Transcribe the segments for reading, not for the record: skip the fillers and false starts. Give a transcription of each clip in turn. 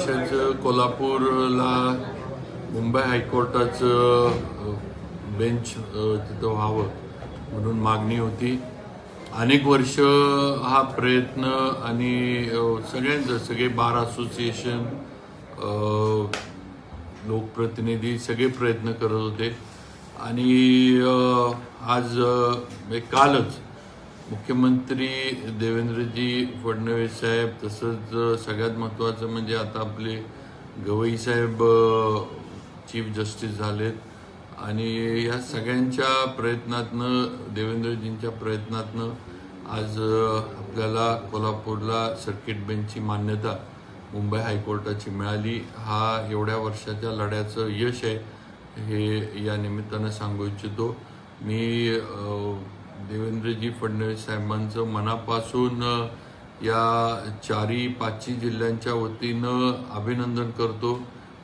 वर्षाचं कोल्हापूरला मुंबई हायकोर्टाचं बेंच तिथं व्हावं म्हणून मागणी होती. अनेक वर्ष हा प्रयत्न आणि सगळे बार असोसिएशन, लोकप्रतिनिधी सगळे प्रयत्न करत होते. आणि आज कालच मुख्यमंत्री देवेंद्रजी फडणवीस साहेब, तसंच सगळ्यात महत्त्वाचं म्हणजे आता आपले गवई साहेब चीफ जस्टिस झालेत. आणि या सगळ्यांच्या प्रयत्नातनं, देवेंद्रजींच्या प्रयत्नातनं आज आपल्याला कोल्हापूरला सर्किट बेंचची मान्यता मुंबई हायकोर्टाची मिळाली. हा एवढ्या वर्षाच्या लढ्याचं यश आहे, हे या निमित्तानं सांगू इच्छितो. मी देवेंद्रजी फडणवीस साहेबांचं मनापासून या 4-5 जिल्ह्यांच्या वतीनं अभिनंदन करतो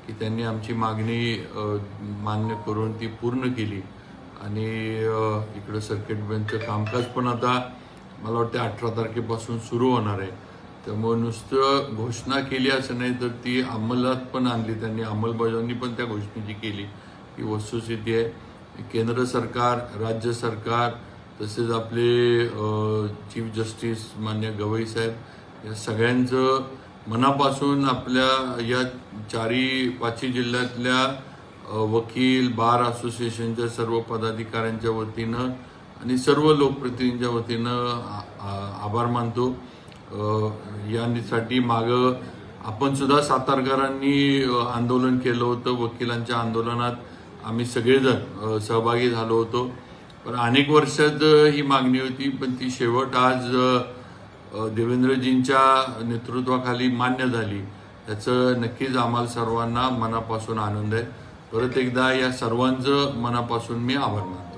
की त्यांनी आमची मागणी मान्य करून ती पूर्ण केली. आणि इकडं सर्किट बेंचचं कामकाज पण आता मला वाटतं 18 तारखेपासून सुरू होणार आहे. त्यामुळे नुसतं घोषणा केली असं नाही, तर ती अंमलात पण आणली त्यांनी, अंमलबजावणी पण त्या घोषणेची केली. ही वस्तुस्थिती आहे. केंद्र सरकार, राज्य सरकार, तसेच आपले चीफ जस्टिस मान्य गवई साहेब, या सगळ्यांचं मनापासून आपल्या या 4-5 जिल्ह्यातल्या वकील, बार असोसिएशनच्या सर्व पदाधिकाऱ्यांच्या वतीनं आणि सर्व लोकप्रतिनिधींच्या वतीनं आभार मानतो. यासाठी मागं आपण सुद्धा सातारकरांनी आंदोलन केलं होतं. वकिलांच्या आंदोलनात आम्ही सगळेजण सहभागी झालो होतो. पण अनेक वर्षात ही मागणी होती, पण ती शेवट आज देवेंद्रजींच्या नेतृत्वाखाली मान्य झाली. त्याचं नक्कीच आम्हाला सर्वांना मनापासून आनंद आहे. परत एकदा या सर्वांचं मनापासून मी आभार मानतो.